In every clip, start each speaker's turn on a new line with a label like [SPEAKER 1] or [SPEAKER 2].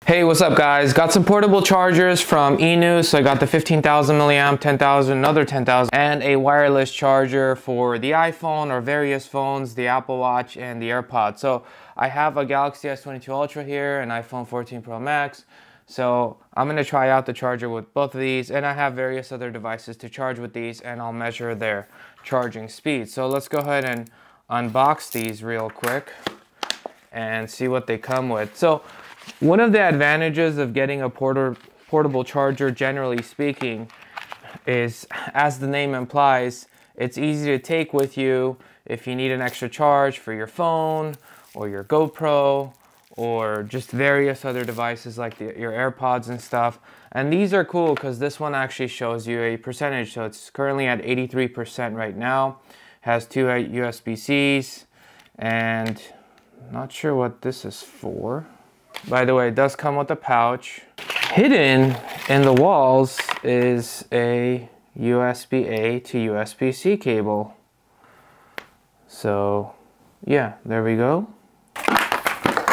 [SPEAKER 1] Hey, what's up guys? Got some portable chargers from INIU. So I got the 15,000 milliamp, 10,000, another 10,000, and a wireless charger for the iPhone or various phones, the Apple Watch and the AirPods. So I have a Galaxy S22 Ultra here, an iPhone 14 Pro Max. So I'm gonna try out the charger with both of these, and I have various other devices to charge with these, and I'll measure their charging speed. So let's go ahead and unbox these real quick and see what they come with. So one of the advantages of getting a portable charger, generally speaking, is, as the name implies, it's easy to take with you if you need an extra charge for your phone or your GoPro or just various other devices like your AirPods and stuff. And these are cool because this one actually shows you a percentage. So it's currently at 83% right now. Has two USB-Cs, and not sure what this is for. By the way, it does come with a pouch. Hidden in the walls is a USB-A to USB-C cable. So yeah, there we go.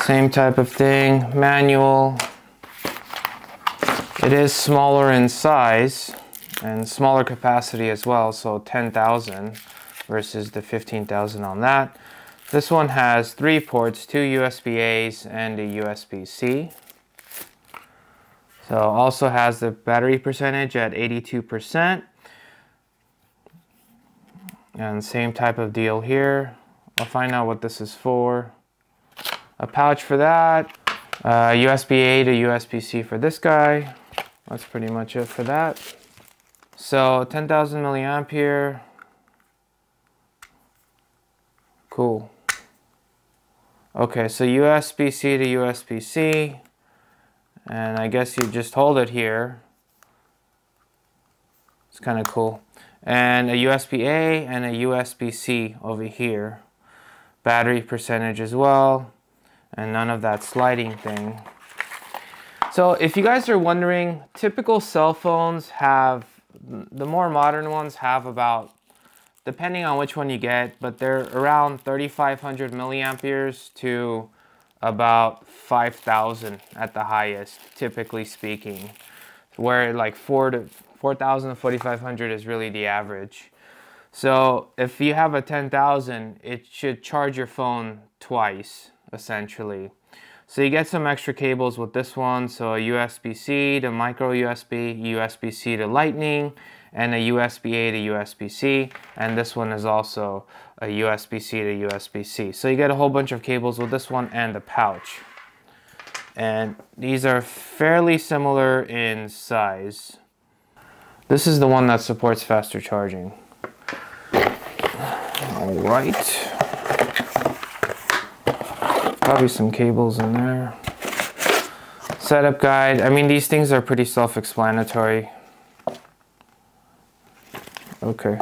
[SPEAKER 1] Same type of thing, manual. It is smaller in size and smaller capacity as well, so 10,000 versus the 15,000 on that. This one has 3 ports, 2 USB-As and a USB-C. So also has the battery percentage at 82%. And same type of deal here. I'll find out what this is for. A pouch for that. USB-A to USB-C for this guy. That's pretty much it for that. So 10,000 milliamp here. Cool. Okay, so USB-C to USB-C, and I guess you just hold it here. It's kind of cool. And a USB-A and a USB-C over here. Battery percentage as well, and none of that sliding thing. So if you guys are wondering, typical cell phones have, the more modern ones have about, depending on which one you get, but they're around 3,500 milliamperes to about 5,000 at the highest, typically speaking. Where like 4,000 to 4,500 is really the average. So if you have a 10,000, it should charge your phone twice, essentially. So you get some extra cables with this one. So a USB-C to micro USB, USB-C to Lightning, and a USB-A to USB-C, and this one is also a USB-C to USB-C. So you get a whole bunch of cables with this one and the pouch. And these are fairly similar in size. This is the one that supports faster charging. All right. Probably some cables in there. Setup guide. I mean, these things are pretty self-explanatory. Okay,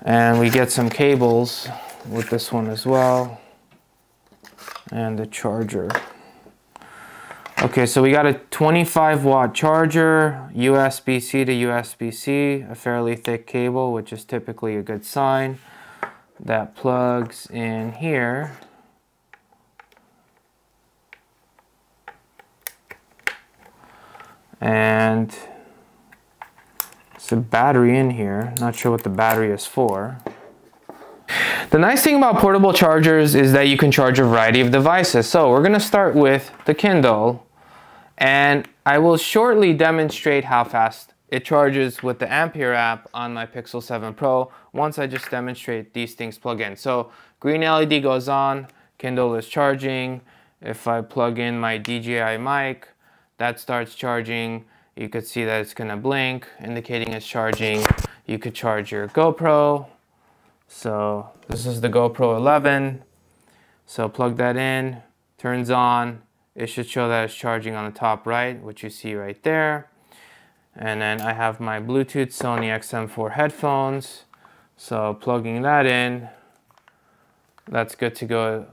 [SPEAKER 1] and we get some cables with this one as well, and the charger. Okay, so we got a 25-watt charger, USB-C to USB-C, a fairly thick cable, which is typically a good sign. That plugs in here. And a battery in here. Not sure what the battery is for. The nice thing about portable chargers is that you can charge a variety of devices. So we're going to start with the Kindle, and I will shortly demonstrate how fast it charges with the Ampere app on my Pixel 7 Pro once I just demonstrate these things plug in. So green LED goes on, Kindle is charging. If I plug in my DJI mic, that starts charging. You could see that it's gonna blink, indicating it's charging. You could charge your GoPro. So this is the GoPro 11. So plug that in, turns on. It should show that it's charging on the top right, which you see right there. And then I have my Bluetooth Sony XM4 headphones. So plugging that in, that's good to go.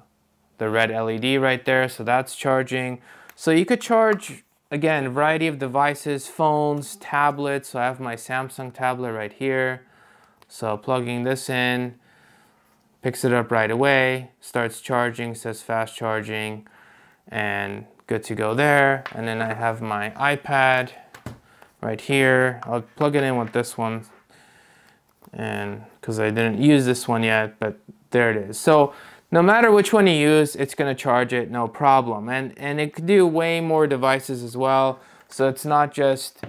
[SPEAKER 1] The red LED right there, so that's charging. So you could charge, again, a variety of devices, phones, tablets. So I have my Samsung tablet right here. So plugging this in, picks it up right away, starts charging, says fast charging. and good to go there. And then I have my iPad right here. I'll plug it in with this one, and because I didn't use this one yet, but there it is. So no matter which one you use, it's going to charge it no problem. And it could do way more devices as well. So it's not just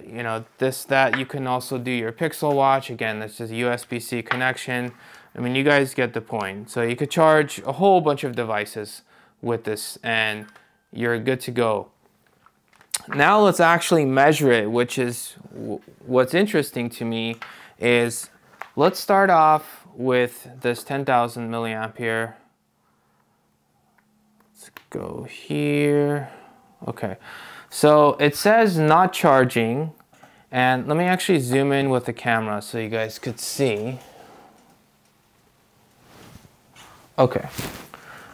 [SPEAKER 1] you know, this, that. You can also do your Pixel Watch. Again, that's just a USB-C connection. I mean, you guys get the point. So you could charge a whole bunch of devices with this and you're good to go. Now let's actually measure it, which is what's interesting to me. Is let's start off with this 10,000 milliampere. Let's go here. Okay, so it says not charging, and let me actually zoom in with the camera so you guys could see. Okay,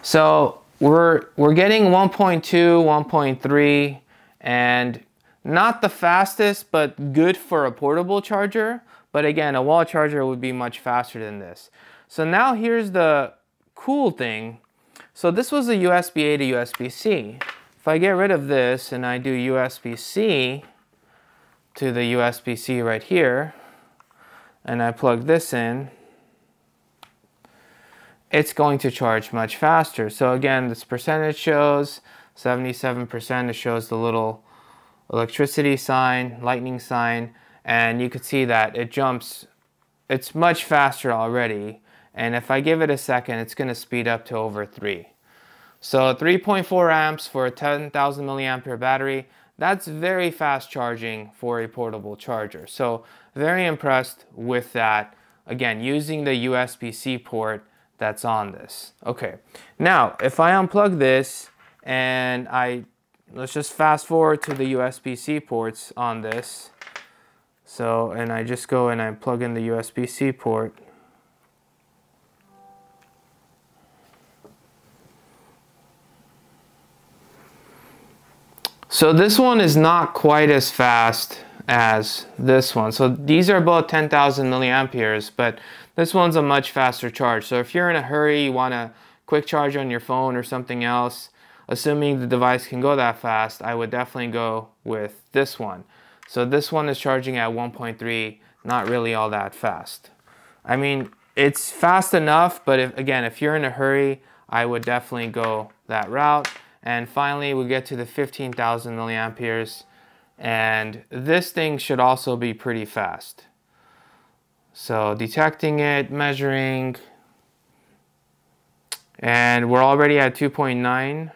[SPEAKER 1] so we're getting 1.2, 1.3, and not the fastest, but good for a portable charger. But again, a wall charger would be much faster than this. So now here's the cool thing. So this was a USB-A to USB-C. If I get rid of this and I do USB-C to the USB-C right here, and I plug this in, it's going to charge much faster. So again, this percentage shows 77%. It shows the little electricity sign, lightning sign, and you could see that it jumps. It's much faster already, and if I give it a second, it's going to speed up to over 3. So 3.4 amps for a 10,000 milliampere battery, that's very fast charging for a portable charger. So very impressed with that. Again, using the USB-C port that's on this. Okay, now if I unplug this and let's just fast forward to the USB-C ports on this. So, and I just go and I plug in the USB-C port. So this one is not quite as fast as this one. So these are both 10,000 milliamperes, but this one's a much faster charge. So if you're in a hurry, you want a quick charge on your phone or something else, assuming the device can go that fast, I would definitely go with this one. So this one is charging at 1.3, not really all that fast. I mean, it's fast enough, but if you're in a hurry, I would definitely go that route. And finally, we get to the 15,000 milliamperes, and this thing should also be pretty fast. So detecting it, measuring, and we're already at 2.9.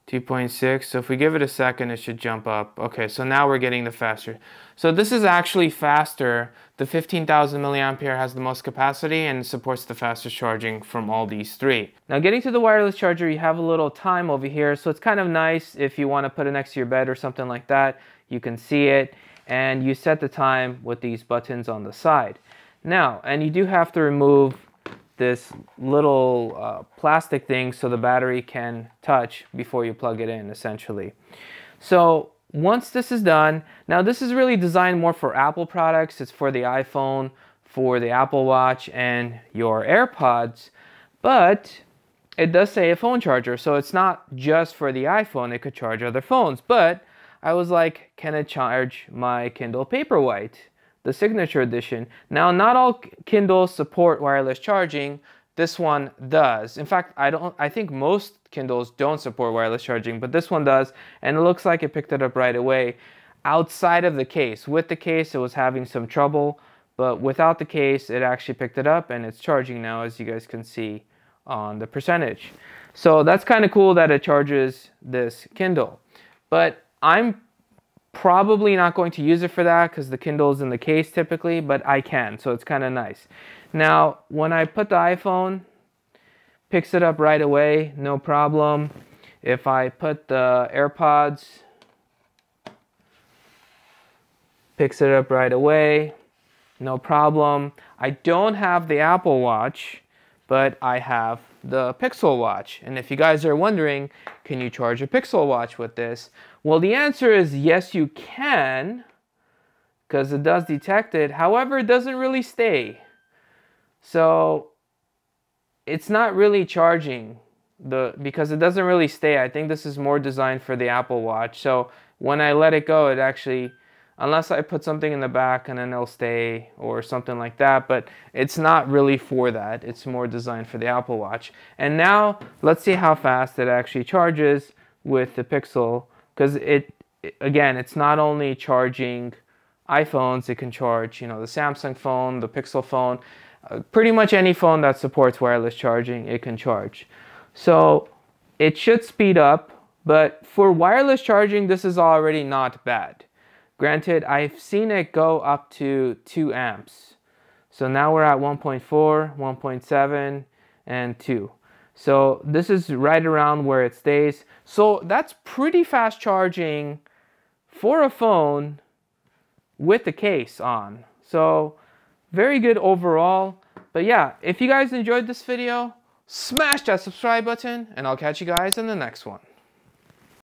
[SPEAKER 1] 2.6, so if we give it a second, it should jump up. Okay, so now we're getting the faster. So this is actually faster. The 15,000 milliampere has the most capacity and supports the fastest charging from all these three. Now getting to the wireless charger, you have a little time over here, so it's kind of nice if you want to put it next to your bed or something like that. You can see it, and you set the time with these buttons on the side. Now, and you do have to remove this little plastic thing so the battery can touch before you plug it in, essentially. So once this is done, now this is really designed more for Apple products. It's for the iPhone, for the Apple Watch, and your AirPods, but it does say a phone charger, so it's not just for the iPhone. It could charge other phones, but I was like, can it charge my Kindle Paperwhite, the signature edition? Now, not all Kindles support wireless charging. This one does. In fact, I think most Kindles don't support wireless charging, but this one does, and it looks like it picked it up right away outside of the case. With the case, it was having some trouble, but without the case, it actually picked it up and it's charging now, as you guys can see on the percentage. So that's kind of cool that it charges this Kindle, but I'm probably not going to use it for that because the Kindle's in the case typically, but I can, so it's kind of nice. Now, when I put the iPhone, picks it up right away, no problem. If I put the AirPods, picks it up right away, no problem. I don't have the Apple Watch, but I have the Pixel Watch. And if you guys are wondering, can you charge a Pixel Watch with this? Well, the answer is yes, you can, because it does detect it. However, it doesn't really stay. So it's not really charging because it doesn't really stay. I think this is more designed for the Apple Watch. So when I let it go, it actually, unless I put something in the back and then it'll stay or something like that, but it's not really for that. It's more designed for the Apple Watch. And now let's see how fast it actually charges with the Pixel, because again, it's not only charging iPhones, it can charge, you know, the Samsung phone, the Pixel phone, pretty much any phone that supports wireless charging, it can charge. So it should speed up, but for wireless charging, this is already not bad. Granted, I've seen it go up to 2 amps. So now we're at 1.4, 1.7, and 2. So this is right around where it stays. So that's pretty fast charging for a phone with the case on. So very good overall. But yeah, if you guys enjoyed this video, smash that subscribe button, and I'll catch you guys in the next one.